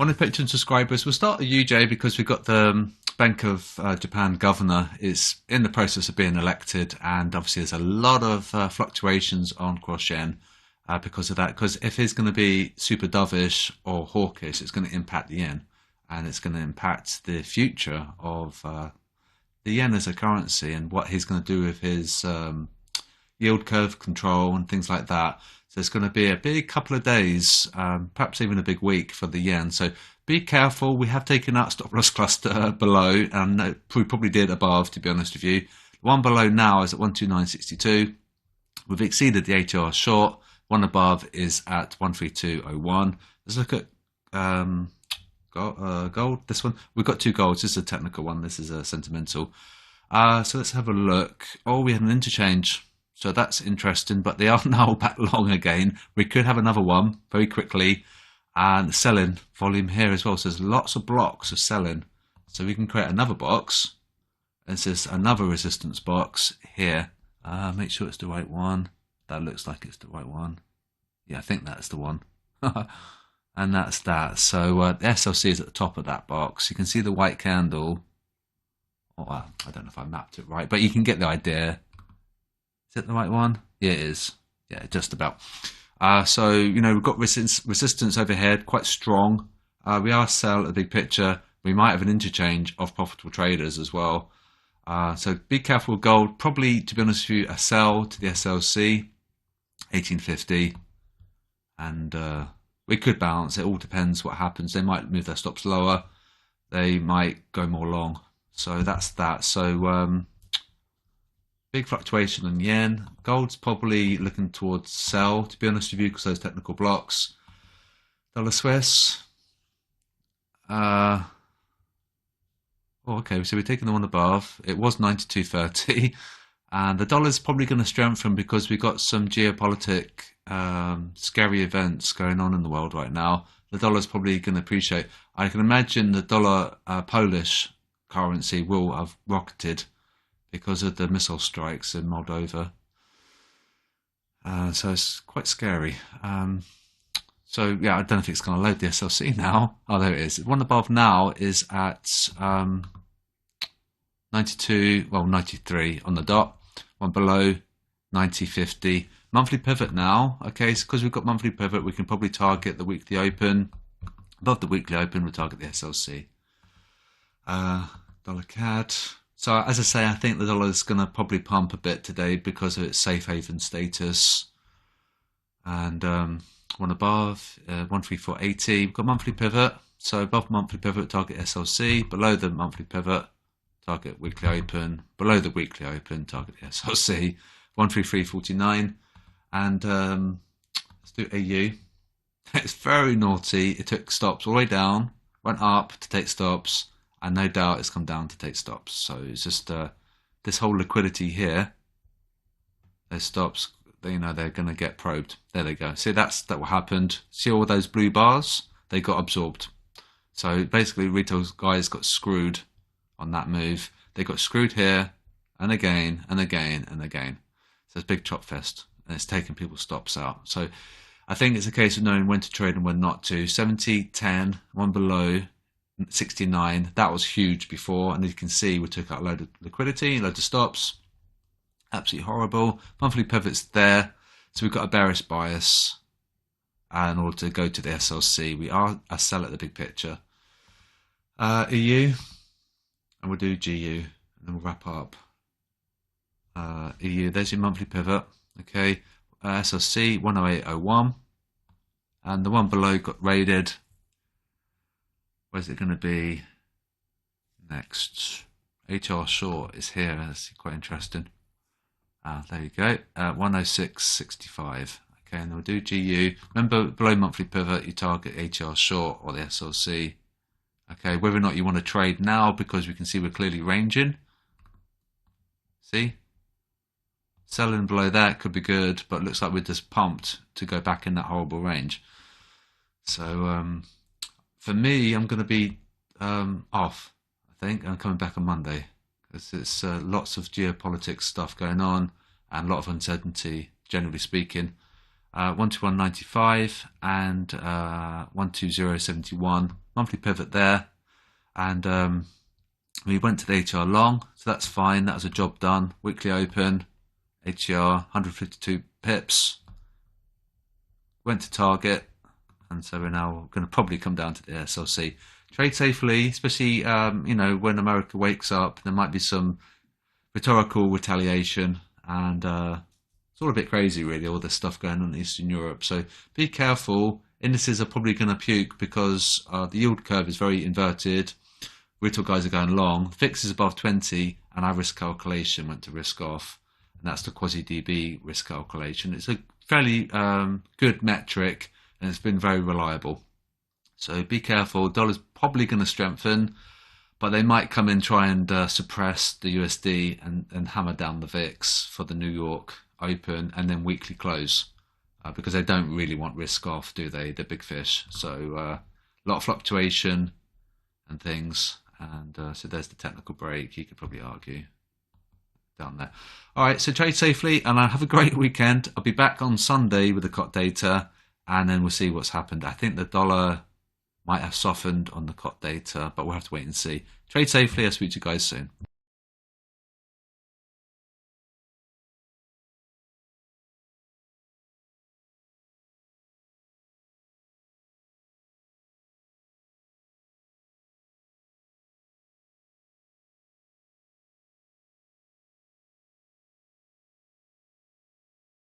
One of the Patreon subscribers, we'll start at UJ because we've got the Bank of Japan governor is in the process of being elected, and obviously there's a lot of fluctuations on cross yen because of that. Because if he's going to be super dovish or hawkish, it's going to impact the yen, and it's going to impact the future of the yen as a currency and what he's going to do with his yield curve control and things like that. So it's going to be a big couple of days, perhaps even a big week for the yen. So be careful. We have taken out stop loss cluster below, and we probably did above, to be honest with you. The one below now is at 129.62. We've exceeded the 8-hour short. One above is at 132.01. Let's look at gold. This one, we've got two golds. This is a technical one. This is a sentimental. So let's have a look. Oh, we had an interchange. So that's interesting, but they are now back long again. We could have another one very quickly, and selling volume here as well. So there's lots of blocks of selling. So we can create another box. And there's another resistance box here. Make sure it's the right one. That looks like it's the right one. Yeah, I think that's the one. And that's that. So the SLC is at the top of that box. You can see the white candle. Oh, well, I don't know if I mapped it right, but you can get the idea. Is it the right one? Yeah, it is. Yeah, just about. So, you know, we've got resistance overhead, quite strong. We are sell at the big picture. We might have an interchange of profitable traders as well. So be careful with gold. Probably, to be honest with you, a sell to the SLC, 1850. And we could bounce. It all depends what happens. They might move their stops lower. They might go more long. So that's that. So big fluctuation in yen. Gold's probably looking towards sell, to be honest with you, because those technical blocks. Dollar Swiss. Oh, okay, so we're taking the one above. It was 92.30, and the dollar's probably going to strengthen because we've got some geopolitic scary events going on in the world right now. The dollar's probably going to appreciate. I can imagine the dollar Polish currency will have rocketed because of the missile strikes in Moldova. So it's quite scary. So yeah, I don't know if it's going to load the SLC now. Oh, there it is. One above now is at 92, well, 93 on the dot. One below, 90.50. Monthly pivot now. Okay, so because we've got monthly pivot, we can probably target the weekly open. Above the weekly open, we'll target the SLC. Dollar CAD. So as I say, I think the dollar is going to probably pump a bit today because of its safe haven status. And one above, 134.80. We've got monthly pivot. So above monthly pivot, target SLC. Below the monthly pivot, target weekly open. Below the weekly open, target the SLC. 133.49. And let's do AU. It's very naughty. It took stops all the way down, went up to take stops. And no doubt it's come down to take stops. So it's just this whole liquidity here. Those stops, you know, they're going to get probed. There they go. See, that's what happened. See all those blue bars? They got absorbed. So basically, retail guys got screwed on that move. They got screwed here, and again, and again, and again. So it's a big chop fest, and it's taking people's stops out. So I think it's a case of knowing when to trade and when not to. 70, 10, one below. 69, that was huge before, and as you can see, we took out a load of liquidity, a load of stops. Absolutely horrible. Monthly pivots there, so we've got a bearish bias. And in order to go to the SLC, we are a sell at the big picture. EU, and we'll do GU, and then we'll wrap up. EU, there's your monthly pivot. Okay, SLC 108.01, and the one below got raided. Where's it going to be next? HR short is here. That's quite interesting. There you go. 106.65. Okay, and we'll do GU. Remember, below monthly pivot, you target HR short or the SLC. Okay, whether or not you want to trade now, because we can see we're clearly ranging. See? Selling below that could be good, but it looks like we're just pumped to go back in that horrible range. So, for me, I'm going to be off, I think. I'm coming back on Monday. It's lots of geopolitics stuff going on and a lot of uncertainty, generally speaking. 121.95 and 120.71. monthly pivot there, and we went to the ATR long, so that's fine. That was a job done. Weekly open, ATR 152 pips. Went to target, and so we're now going to probably come down to the SLC. Trade safely, especially when America wakes up. There might be some rhetorical retaliation, and it's all a bit crazy, really. All this stuff going on in Eastern Europe. So be careful. Indices are probably going to puke because the yield curve is very inverted. Retail guys are going long. Fix is above 20, and our risk calculation went to risk off, and that's the quasi-DB risk calculation. It's a fairly good metric, and it's been very reliable. So be careful. Dollar's probably going to strengthen, but they might come in, try and suppress the USD and hammer down the VIX for the New York open and then weekly close, because they don't really want risk off, do they? The big fish. So a lot of fluctuation and things. And so there's the technical break. You could probably argue down there. All right, so trade safely, and have a great weekend. I'll be back on Sunday with the COT data, and then we'll see what's happened. I think the dollar might have softened on the COT data, but we'll have to wait and see. Trade safely. I'll speak to you guys soon.